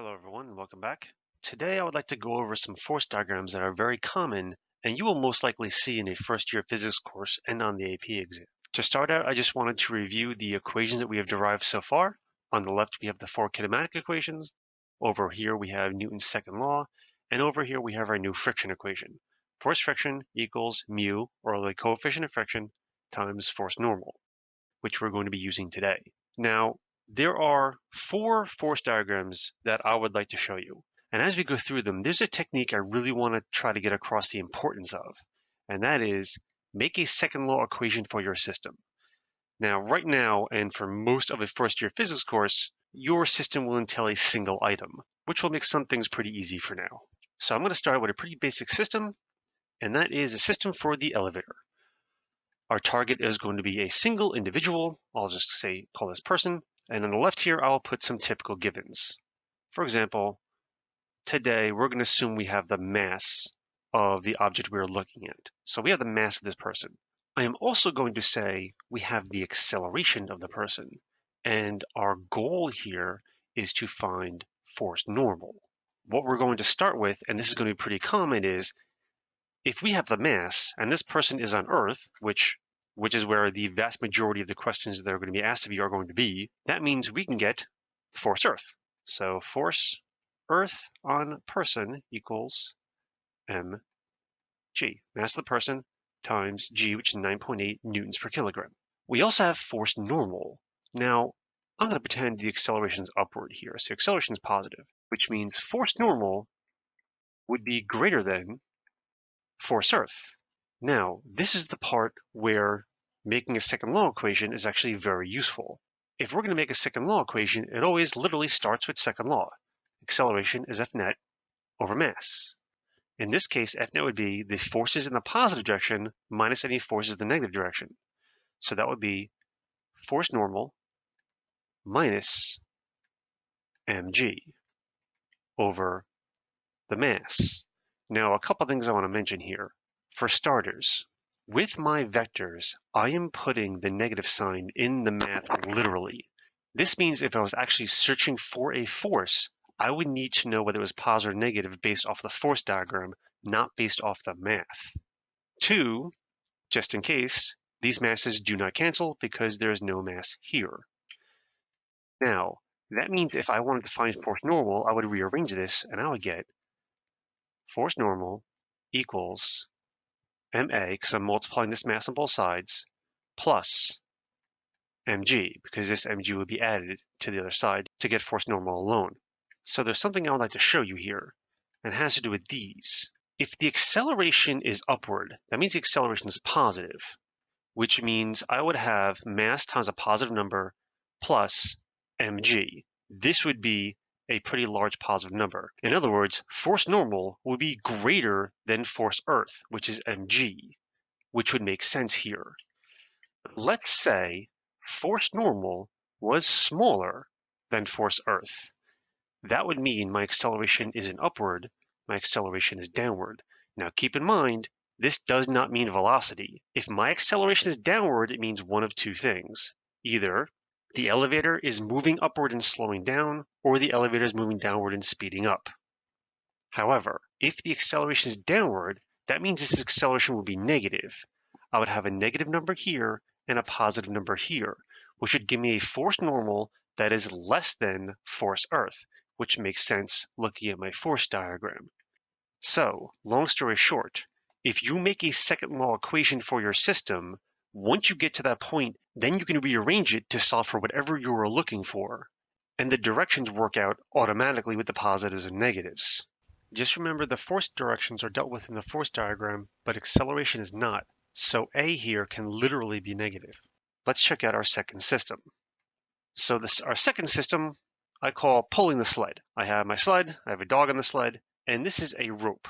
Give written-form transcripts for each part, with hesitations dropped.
Hello everyone, and welcome back. Today I would like to go over some force diagrams that are very common and you will most likely see in a first year physics course and on the AP exam. To start out, I just wanted to review the equations that we have derived so far. On the left we have the four kinematic equations, over here we have Newton's second law, and over here we have our new friction equation. Force friction equals mu, or the coefficient of friction, times force normal, which we're going to be using today. Now, there are four force diagrams that I would like to show you. And as we go through them, there's a technique I really want to try to get across the importance of, and that is make a second law equation for your system. Now, right now, and for most of a first year physics course, your system will entail a single item, which will make some things pretty easy for now. So I'm going to start with a pretty basic system, and that is a system for the elevator. Our target is going to be a single individual. I'll just call this person. And on the left here, I'll put some typical givens. For example, today we're going to assume we have the mass of the object we're looking at. So we have the mass of this person. I am also going to say we have the acceleration of the person. And our goal here is to find force normal. What we're going to start with, and this is going to be pretty common, is if we have the mass and this person is on Earth, which is where the vast majority of the questions that are going to be asked of you are going to be, that means we can get force Earth. So force Earth on person equals mg, mass of the person times g, which is 9.8 newtons per kilogram. We also have force normal. Now, I'm going to pretend the acceleration is upward here. So acceleration is positive, which means force normal would be greater than force Earth. Now, this is the part where making a second law equation is actually very useful. If we're going to make a second law equation, it always literally starts with second law. Acceleration is F net over mass. In this case, F net would be the forces in the positive direction minus any forces in the negative direction. So that would be force normal minus mg over the mass. Now, a couple things I want to mention here. For starters, with my vectors, I am putting the negative sign in the math literally. This means if I was actually searching for a force, I would need to know whether it was positive or negative based off the force diagram, not based off the math. Two, just in case, these masses do not cancel because there is no mass here. Now, that means if I wanted to find force normal, I would rearrange this and I would get force normal equals ma, because I'm multiplying this mass on both sides, plus mg, because this mg would be added to the other side to get force normal alone. So there's something I would like to show you here, and it has to do with these. If the acceleration is upward, that means the acceleration is positive, which means I would have mass times a positive number plus mg. This would be a pretty large positive number. In other words, force normal would be greater than force Earth, which is mg, which would make sense here. Let's say force normal was smaller than force Earth. That would mean my acceleration isn't upward, my acceleration is downward. Now keep in mind, this does not mean velocity. If my acceleration is downward, it means one of two things. Either the elevator is moving upward and slowing down, or the elevator is moving downward and speeding up. However, if the acceleration is downward, that means this acceleration will be negative. I would have a negative number here and a positive number here, which would give me a force normal that is less than force Earth, which makes sense looking at my force diagram. So, long story short, if you make a second law equation for your system, once you get to that point, then you can rearrange it to solve for whatever you are looking for. And the directions work out automatically with the positives and negatives. Just remember the force directions are dealt with in the force diagram, but acceleration is not. So A here can literally be negative. Let's check out our second system. So our second system I call pulling the sled. I have my sled, I have a dog on the sled, and this is a rope.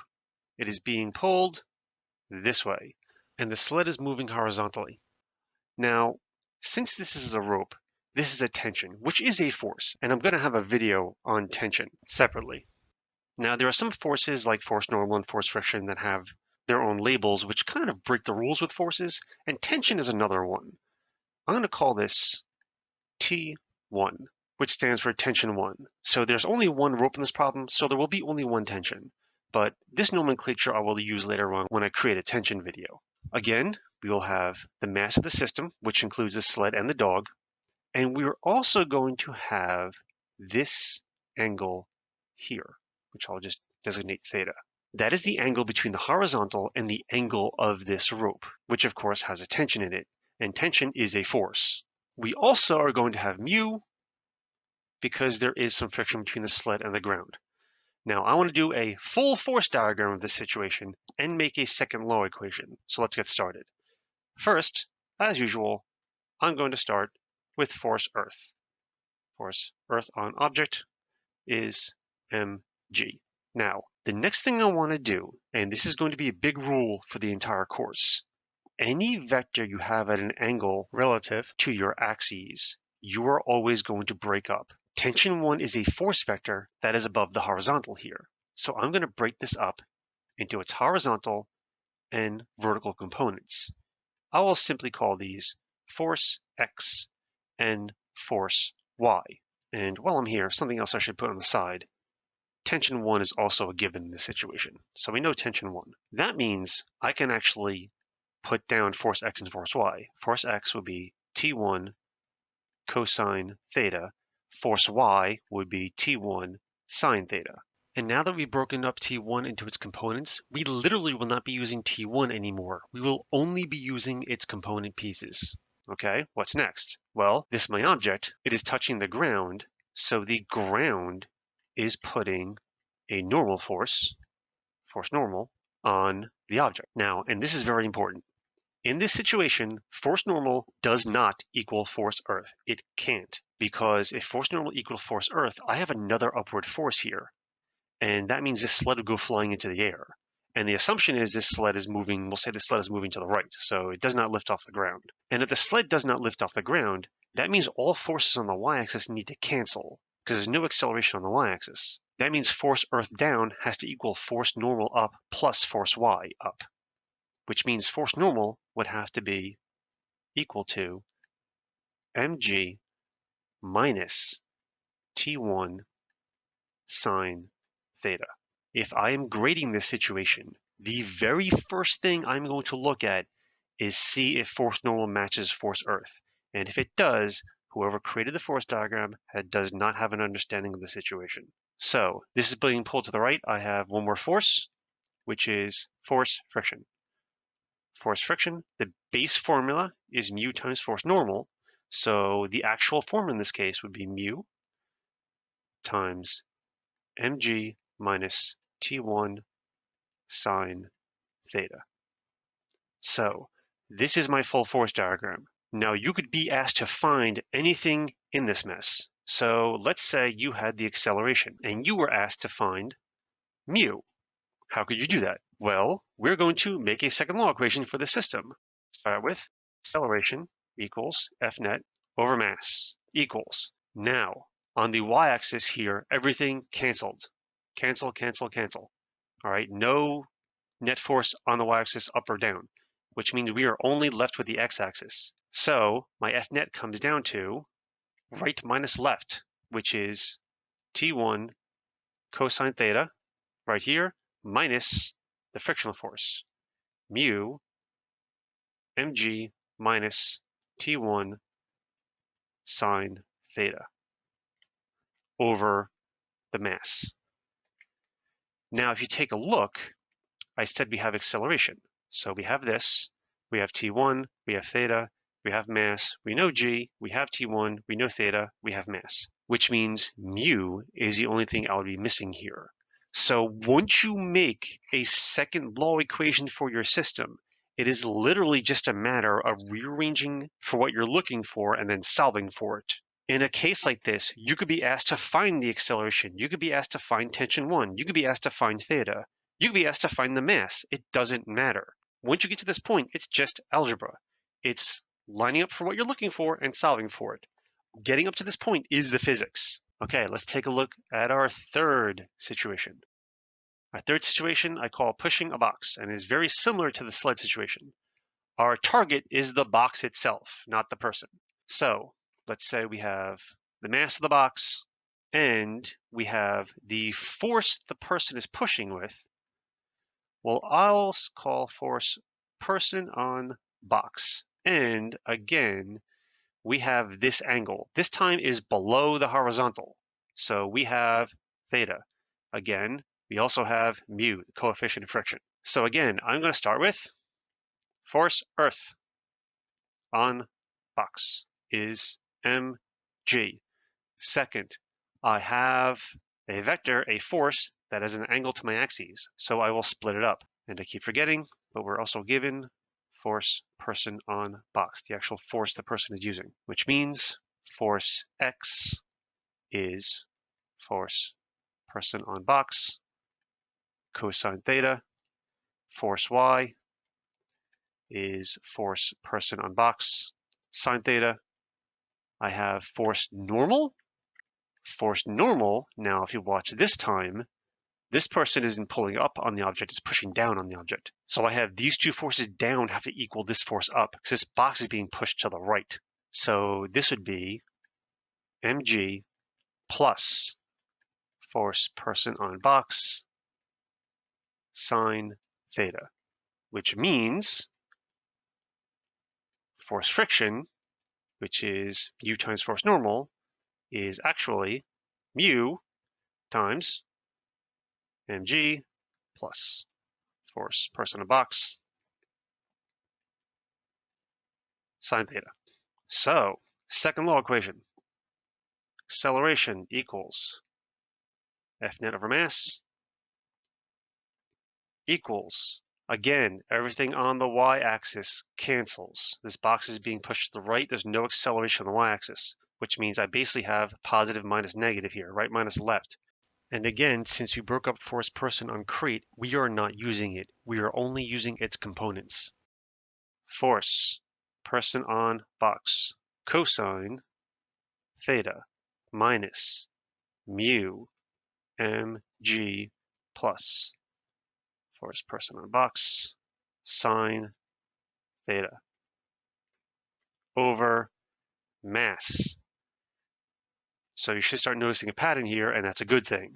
It is being pulled this way, and the sled is moving horizontally. Now, since this is a rope, this is a tension, which is a force, and I'm going to have a video on tension separately. Now, there are some forces like force normal and force friction that have their own labels, which kind of break the rules with forces, and tension is another one. I'm going to call this T1, which stands for tension 1. So there's only one rope in this problem, so there will be only one tension. But this nomenclature I will use later on when I create a tension video. Again, we will have the mass of the system, which includes the sled and the dog. And we're also going to have this angle here, which I'll just designate theta. That is the angle between the horizontal and the angle of this rope, which of course has a tension in it, and tension is a force. We also are going to have mu because there is some friction between the sled and the ground. Now I want to do a full force diagram of this situation and make a second law equation. So let's get started. First, as usual, I'm going to start with force Earth. Force Earth on object is mg. Now, the next thing I want to do, and this is going to be a big rule for the entire course, any vector you have at an angle relative to your axes, you are always going to break up. Tension 1 is a force vector that is above the horizontal here. So I'm going to break this up into its horizontal and vertical components. I will simply call these force X and force Y. And while I'm here, something else I should put on the side. Tension 1 is also a given in this situation. So we know tension 1. That means I can actually put down force X and force Y. Force X would be T1 cosine theta. Force Y would be T1 sine theta. And now that we've broken up T1 into its components, we literally will not be using T1 anymore. We will only be using its component pieces. Okay, what's next? Well, this is my object. It is touching the ground, so the ground is putting a normal force normal, on the object. Now, and this is very important. In this situation, force normal does not equal force Earth. It can't, because if force normal equals force Earth, I have another upward force here. And that means this sled would go flying into the air. And the assumption is this sled is moving, we'll say the sled is moving to the right, so it does not lift off the ground. And if the sled does not lift off the ground, that means all forces on the y-axis need to cancel, because there's no acceleration on the y-axis. That means force Earth down has to equal force normal up plus force y up, which means force normal would have to be equal to mg minus T1 sine theta. If I am grading this situation, the very first thing I'm going to look at is see if force normal matches force Earth. And if it does, whoever created the force diagram does not have an understanding of the situation. So this is being pulled to the right. I have one more force, which is force friction. Force friction, the base formula is mu times force normal. So the actual form in this case would be mu times mg minus T1 sine theta. So this is my full force diagram. Now you could be asked to find anything in this mess. So let's say you had the acceleration and you were asked to find mu. How could you do that? Well, we're going to make a second law equation for the system. Start with acceleration equals F net over mass equals. Now, on the y-axis here, everything canceled. Cancel, cancel, cancel. All right, no net force on the y-axis up or down, which means we are only left with the x-axis. So my F net comes down to right minus left, which is T1 cosine theta right here minus the frictional force, mu mg minus T1 sine theta over the mass. Now, if you take a look, I said we have acceleration. So we have this, we have T1, we have theta, we have mass, we know g, we have T1, we know theta, we have mass, which means mu is the only thing I would be missing here. So once you make a second law equation for your system, it is literally just a matter of rearranging for what you're looking for and then solving for it. In a case like this, you could be asked to find the acceleration. You could be asked to find tension 1. You could be asked to find theta. You could be asked to find the mass. It doesn't matter. Once you get to this point, it's just algebra. It's lining up for what you're looking for and solving for it. Getting up to this point is the physics. Okay, let's take a look at our third situation. Our third situation I call pushing a box, and is very similar to the sled situation. Our target is the box itself, not the person. So let's say we have the mass of the box, and we have the force the person is pushing with. Well, I'll call force person on box. And again, we have this angle. This time is below the horizontal. So we have theta. Again, we also have mu, the coefficient of friction. So again, I'm going to start with force earth on box is mg. Second, I have a vector, a force, that has an angle to my axes. So I will split it up. And I keep forgetting, but we're also given force person on box, the actual force the person is using, which means force X is force person on box cosine theta. Force Y is force person on box sine theta. I have force normal. Force normal, now if you watch this time, this person isn't pulling up on the object, it's pushing down on the object. So I have these two forces down have to equal this force up because this box is being pushed to the right. So this would be mg plus force person on box sine theta, which means force friction, which is mu times force normal, is actually mu times mg plus force person on box sine theta. So, second law equation, acceleration equals F net over mass equals, again, everything on the y-axis cancels. This box is being pushed to the right. There's no acceleration on the y-axis, which means I basically have positive minus negative here, right minus left. And again, since we broke up force person on crate, we are not using it. We are only using its components. Force person on box cosine theta minus mu mg plus force person on box sine theta over mass. So you should start noticing a pattern here, and that's a good thing.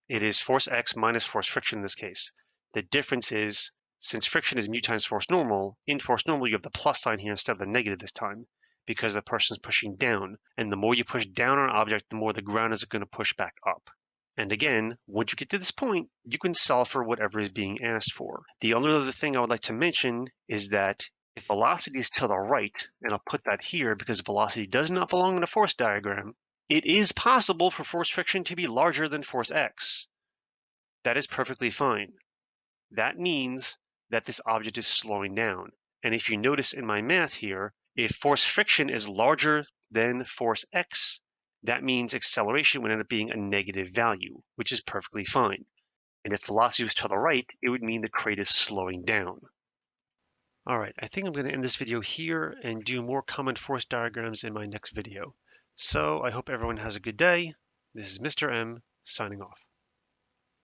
It is force X minus force friction in this case. The difference is, since friction is mu times force normal, in force normal you have the plus sign here instead of the negative this time, because the person's pushing down. And the more you push down on an object, the more the ground is going to push back up. And again, once you get to this point, you can solve for whatever is being asked for. The only other thing I would like to mention is that if velocity is to the right, and I'll put that here because velocity does not belong in a force diagram, it is possible for force friction to be larger than force X. That is perfectly fine. That means that this object is slowing down. And if you notice in my math here, if force friction is larger than force X, that means acceleration would end up being a negative value, which is perfectly fine. And if velocity was to the right, it would mean the crate is slowing down. All right, I think I'm going to end this video here and do more common force diagrams in my next video. So I hope everyone has a good day. This is Mr. M signing off.